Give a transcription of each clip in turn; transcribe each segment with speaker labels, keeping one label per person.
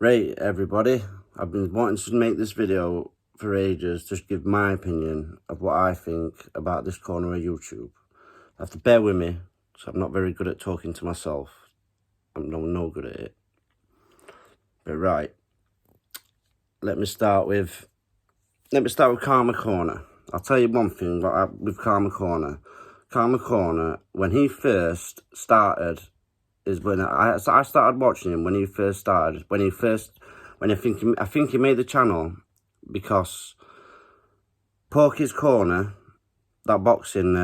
Speaker 1: Right, everybody, I've been wanting to make this video for ages, just give my opinion of what I think about this corner of YouTube. You have to bear with me, because I'm not very good at talking to myself. I'm no good at it. But right, let me start with Karma Corner. I'll tell you one thing with Karma Corner. Karma Corner, when he first started, is when I started watching him when he first started. I think he made the channel because Porky's Corner, that boxing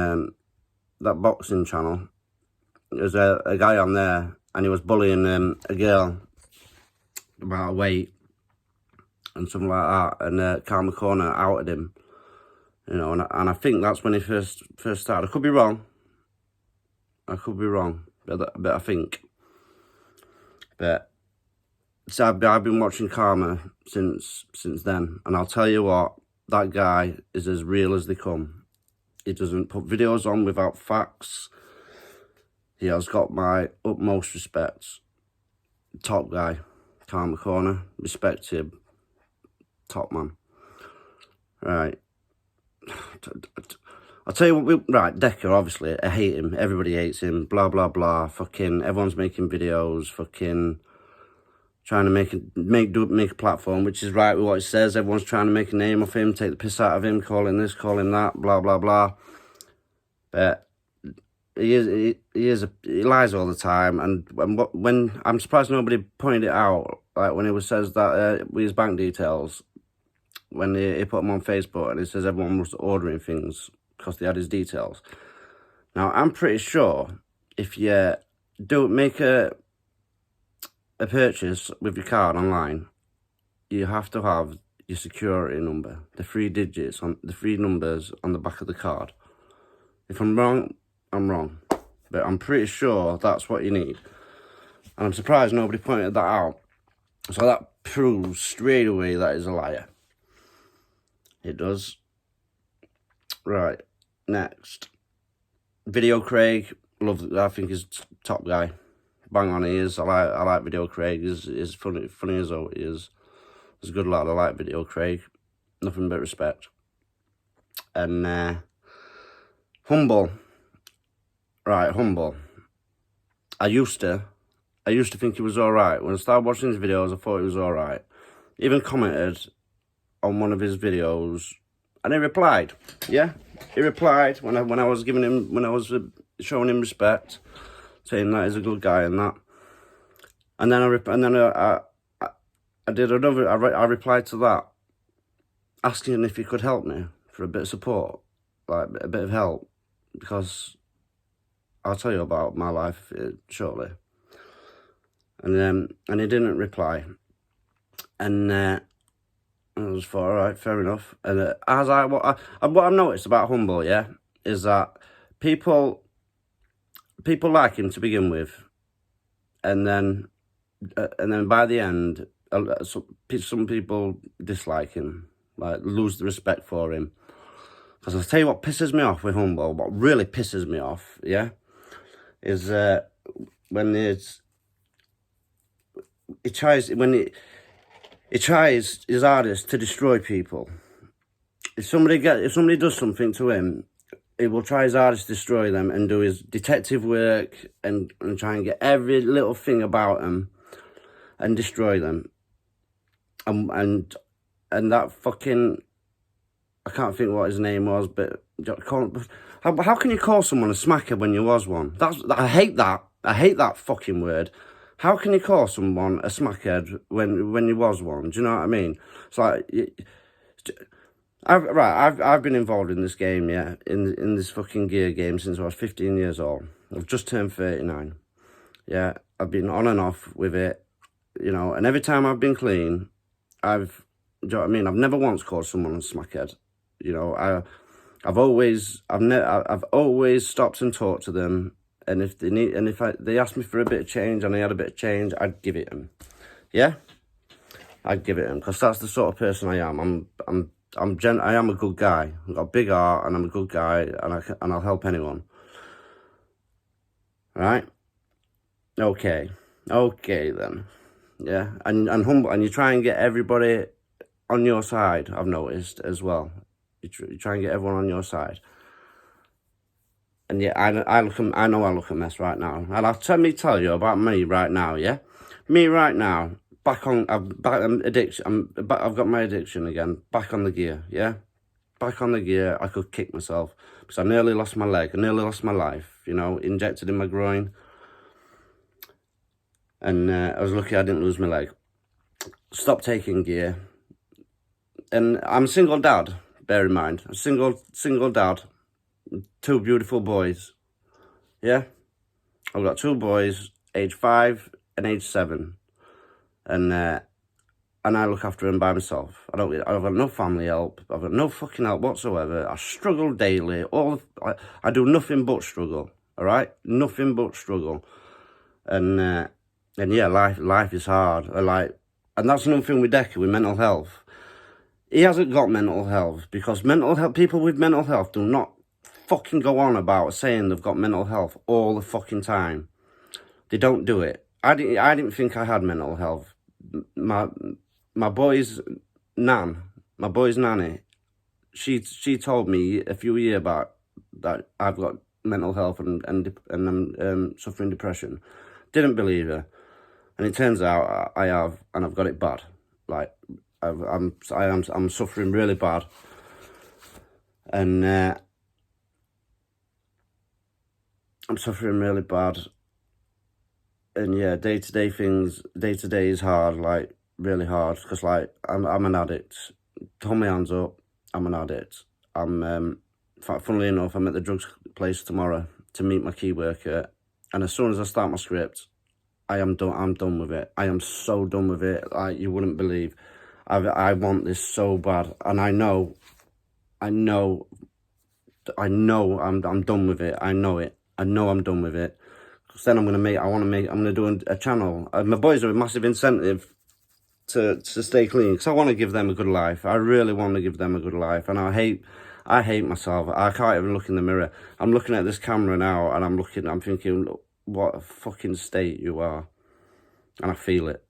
Speaker 1: channel, there's a guy on there, and he was bullying a girl about her weight and something like that, and Karma Corner outed him, you know, and I think that's when he first started. I could be wrong, but I think. But so I've been watching Karma since then, and I'll tell you what, that guy is as real as they come. He doesn't put videos on without facts. He has got my utmost respect. Top guy, Karma Corner, respect him. Top man. Right. I'll tell you what, right, Decker, obviously, I hate him. Everybody hates him, blah, blah, blah. Fucking, everyone's making videos, fucking trying to make a platform, which is right with what it says. Everyone's trying to make a name of him, take the piss out of him, call him this, call him that, blah, blah, blah. But he lies all the time. And when I'm surprised nobody pointed it out, like when he says that with his bank details, when he put them on Facebook, and it says everyone was ordering things because they had his details. Now, I'm pretty sure if you don't make a purchase with your card online, you have to have your security number, the 3 digits, the 3 numbers on the back of the card. If I'm wrong, I'm wrong. But I'm pretty sure that's what you need. And I'm surprised nobody pointed that out. So that proves straight away that he's a liar. It does. Right, next. Video Craig, I think he's top guy. Bang on, he is. I like Video Craig. He's funny as though he is. He's a good lad. I like Video Craig. Nothing but respect. And Humble. Right, Humble. I used to think he was alright. When I started watching his videos, I thought he was alright. Even commented on one of his videos, and he replied. Yeah, he replied when I was showing him respect, saying that he's a good guy and that. And then I replied to that, asking if he could help me for a bit of support, like a bit of help, because I'll tell you about my life shortly. And he didn't reply, and I was thought, all right, fair enough. And what I've noticed about Humble, yeah, is that people like him to begin with, and then by the end, some people dislike him, like lose the respect for him. Because I'll tell you what pisses me off with Humble, what really pisses me off, yeah, is when he tries his hardest to destroy people. If somebody does something to him, he will try his hardest to destroy them and do his detective work and try and get every little thing about them and destroy them. And that fucking, I can't think what his name was, but how can you call someone a smacker when you was one? I hate that. I hate that fucking word. How can you call someone a smackhead when you was one? Do you know what I mean? It's like, I've been involved in this game, yeah, in this fucking gear game since I was 15 years old. I've just turned 39. Yeah, I've been on and off with it, you know, and every time I've been clean, do you know what I mean? I've never once called someone a smackhead. You know, I've always stopped and talked to them. And if they asked me for a bit of change and I had a bit of change, I'd give it them. Yeah, I'd give it them, because that's the sort of person I am. I am a good guy. I've got a big heart, and I'm a good guy, and I'll help anyone. Right? Okay then. yeah, and humble, and you try and get everybody on your side. I've noticed as well. You try and get everyone on your side. And yeah, I know I look a mess right now. And let me tell you about me right now, yeah? Me right now, I've got my addiction again, back on the gear, yeah? Back on the gear, I could kick myself, because I nearly lost my leg, I nearly lost my life, you know, injected in my groin. And I was lucky I didn't lose my leg. Stopped taking gear. And I'm a single dad, bear in mind. A single dad, 2 beautiful boys, yeah? I've got 2 boys, age 5 and age 7, and I look after them by myself. I've got no family help. I've got no fucking help whatsoever. I struggle daily. I do nothing but struggle. All right, nothing but struggle, and yeah, life is hard. And that's another thing with Decker, with mental health. He hasn't got mental health, because people with mental health do not fucking go on about saying they've got mental health all the fucking time. They don't do it. I didn't think I had mental health. My boy's nanny, she told me a few years back that I've got mental health and I'm suffering depression. Didn't believe her, and it turns out I have, and I've got it bad. Like I'm suffering really bad, and I'm suffering really bad. And yeah, day to day is hard, like really hard, because like I'm an addict. Hold my hands up, I'm an addict. Funnily enough, I'm at the drugs place tomorrow to meet my key worker, and as soon as I start my script, I'm done with it. I am so done with it, like you wouldn't believe. I want this so bad, and I know I'm done with it. I know it. I know I'm done with it. Then I'm gonna do a channel. My boys are a massive incentive to stay clean, because I want to give them a good life. I really want to give them a good life, and I hate myself. I can't even look in the mirror. I'm looking at this camera now, and I'm thinking, what a fucking state you are, and I feel it.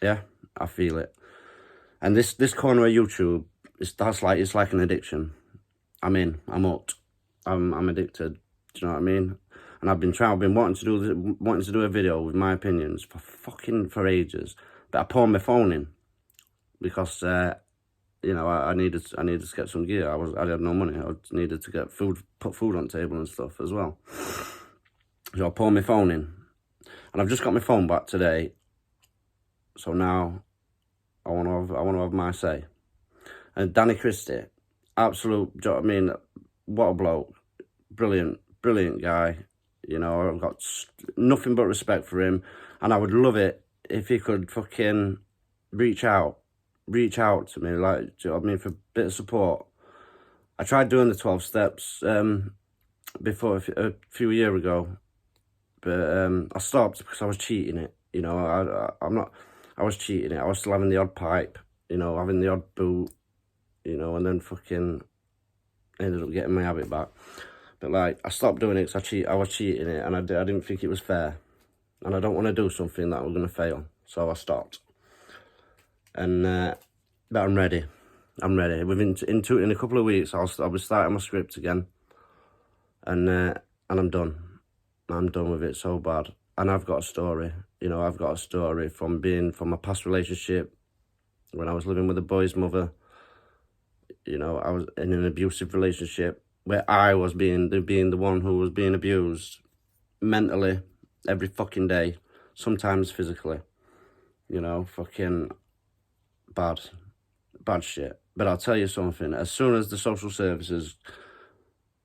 Speaker 1: Yeah, I feel it. And this corner of YouTube, it's like an addiction. I'm hooked. I'm addicted. Do you know what I mean? And I've been wanting to do a video with my opinions for ages, but I pawned my phone in, because you know, I needed to get some gear. I had no money. I needed to put food on the table and stuff as well. So I pawned my phone in, and I've just got my phone back today. So now I want to have my say. And Danny Christie, absolute, do you know what I mean? What a bloke, brilliant guy. You know, I've got nothing but respect for him, and I would love it if he could fucking reach out to me, like, do you know what I mean, for a bit of support. I tried doing the 12 steps before a few years ago, but I stopped because I was cheating it. You know, I was cheating it. I was still having the odd pipe, you know, having the odd boot, you know, and then fucking ended up getting my habit back. But like, I stopped doing it because I was cheating it, and I didn't think it was fair, and I don't want to do something that was going to fail, so I stopped. And but I'm ready. In a couple of weeks, I'll be starting my script again, and I'm done. I'm done with it so bad. And I've got a story. You know, I've got a story from my past relationship, when I was living with a boy's mother. You know, I was in an abusive relationship where I was being the one who was being abused mentally every fucking day, sometimes physically. You know, fucking bad shit. But I'll tell you something, as soon as the social services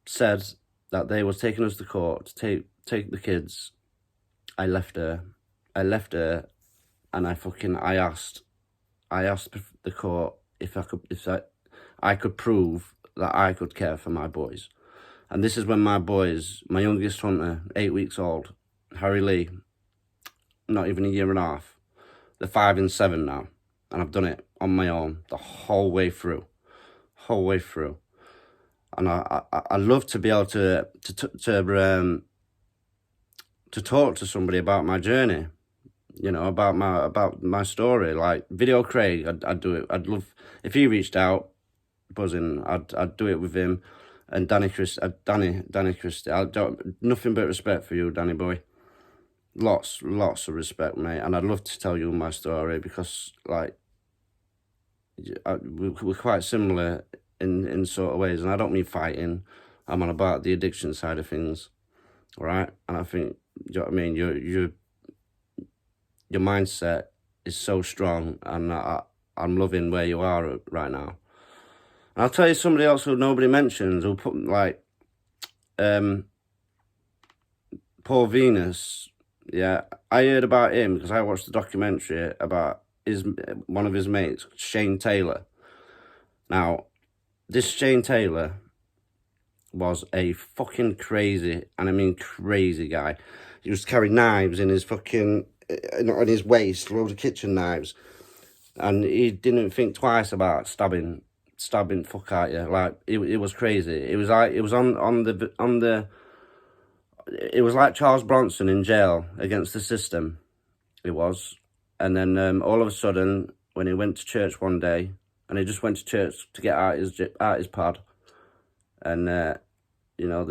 Speaker 1: said that they was taking us to court to take the kids, I left her, and I asked the court if I could prove that I could care for my boys. And this is when my youngest Hunter, 8 weeks old, Harry Lee, not even a year and a half, they're 5 and 7 now, and I've done it on my own the whole way through. And I love to be able to talk to somebody about my journey, you know, about my story. Like Video Craig, I'd do it. I'd love if he reached out, buzzing. I'd do it with him, and Danny Christie. Nothing but respect for you, Danny boy. Lots of respect, mate. And I'd love to tell you my story because, like, we're quite similar in sort of ways, and I don't mean fighting. I'm on about the addiction side of things, all right? And I think, you know what I mean? Your mindset is so strong, and I'm loving where you are right now. And I'll tell you somebody else who nobody mentions, who put, like, Paul Venus. Yeah, I heard about him because I watched the documentary about one of his mates, Shane Taylor. Now, this Shane Taylor was a fucking crazy, and I mean crazy guy. He used to carry knives in his fucking, on his waist, loads of kitchen knives. And he didn't think twice about stabbing fuck out you. Like, it was crazy. It was like, it was it was like Charles Bronson in jail against the system. It was. And then all of a sudden, when he went to church one day, and he just went to church to get out his pad, and you know,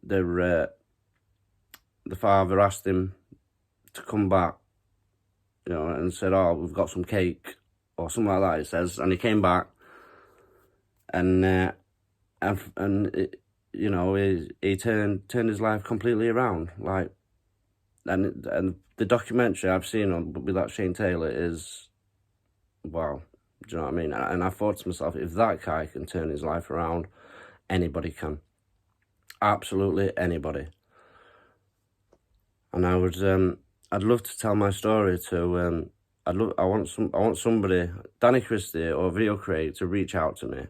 Speaker 1: the father asked him to come back, you know, and said, "Oh, we've got some cake," or something like that. It says, and he came back, and it, you know, he turned his life completely around, like, and the documentary I've seen with that Shane Taylor is, wow, do you know what I mean? And I thought to myself, if that guy can turn his life around, anybody can, absolutely anybody. And I'd love to tell my story to, I want somebody, Danny Christie or Video Craig, to reach out to me,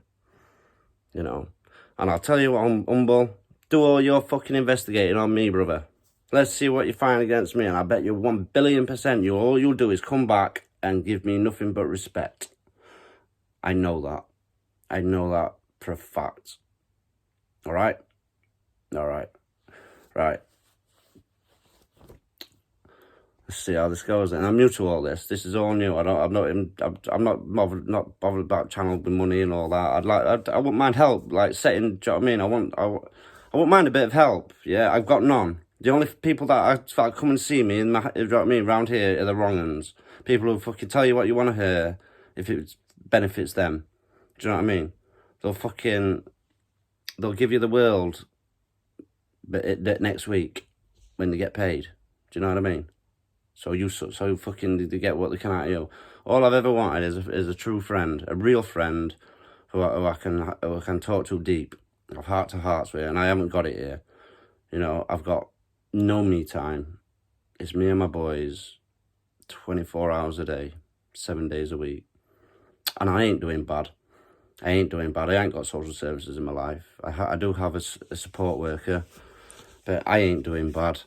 Speaker 1: you know. And I'll tell you what, Humble, do all your fucking investigating on me, brother. Let's see what you find against me, and I bet you 1,000,000,000%, all you'll do is come back and give me nothing but respect. I know that. I know that for a fact. All right? All right. Right. Let's see how this goes. And I'm new to all this. This is all new. I'm not bothered about channel with money and all that. I wouldn't mind help, like setting. Do you know what I mean? I wouldn't mind a bit of help. Yeah, I've got none. The only people that come and see me, you know what I mean, around here are the wrong uns. People who fucking tell you what you want to hear if it benefits them. Do you know what I mean? They'll give you the world, but next week when they get paid. Do you know what I mean? So fucking they get what they can out of you. All I've ever wanted is a true friend, a real friend, who I can talk to deep, of heart to hearts with, and I haven't got it here. You know, I've got no me time. It's me and my boys, 24 hours a day, 7 days a week. And I ain't doing bad. I ain't got social services in my life. I do have a support worker, but I ain't doing bad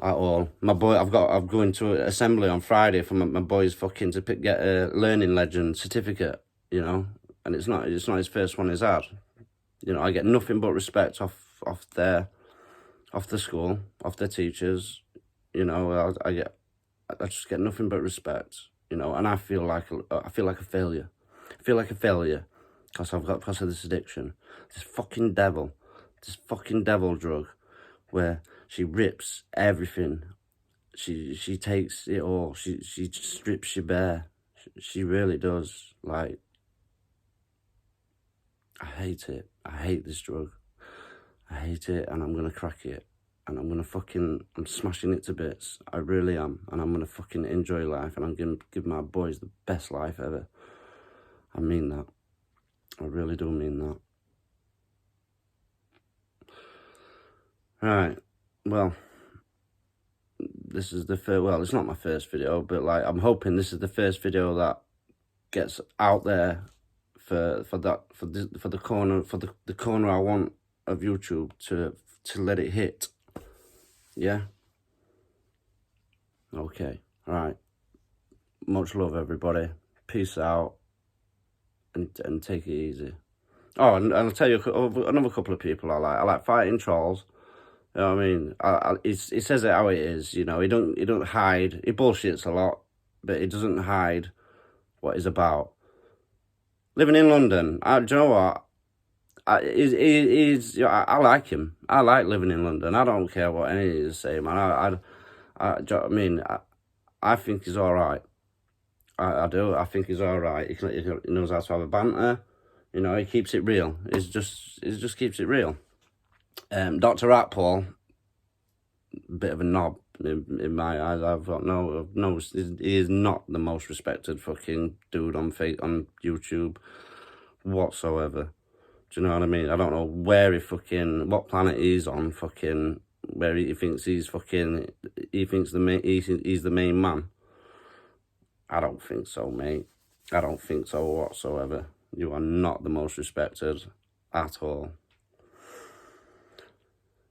Speaker 1: at all. My boy, I'm going to assembly on Friday for my boys fucking to get a learning legend certificate, you know, and it's not his first one he's had. You know, I get nothing but respect off the school, off their teachers. You know, I just get nothing but respect, you know, and I feel like a failure. I feel like a failure because of this addiction, this fucking devil drug, where she rips everything. She takes it all. She strips you bare. She really does. Like, I hate it. I hate this drug. I hate it, and I'm gonna crack it. And I'm smashing it to bits. I really am. And I'm gonna fucking enjoy life, and I'm gonna give my boys the best life ever. I mean that. I really do mean that. Right. Well, this is the first, well, it's not my first video, but like, I'm hoping this is the first video that gets out there for the corner I want of YouTube to let it hit. Yeah. Okay. All right. Much love, everybody. Peace out, and take it easy. Oh, and I'll tell you another couple of people I like. I like Fighting Trolls. You know what I mean? He says it how it is, you know. He don't hide. He bullshits a lot, but he doesn't hide what he's about. Living in London, do you know what? I like him. I like living in London. I don't care what any of you say, man. Do you know what I mean? I think he's all right. I do. I think he's all right. He knows how to have a banter. You know, he keeps it real. He just keeps it real. Dr. Atpol, bit of a knob in my eyes. I've got no. He is not the most respected fucking dude on YouTube whatsoever. Do you know what I mean? I don't know where what planet he's on, where he thinks he's he's the main man. I don't think so, mate. I don't think so whatsoever. You are not the most respected at all.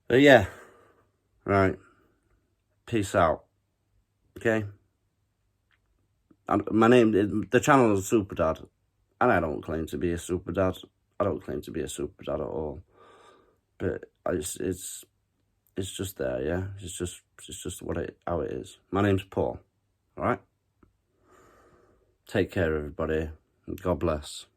Speaker 1: But yeah, right. Peace out. Okay? The channel is Super Dad, and I don't claim to be a super dad. I don't claim to be a super dad at all. But it's just there, yeah. It's just how it is. My name's Paul. All right. Take care, everybody. God bless.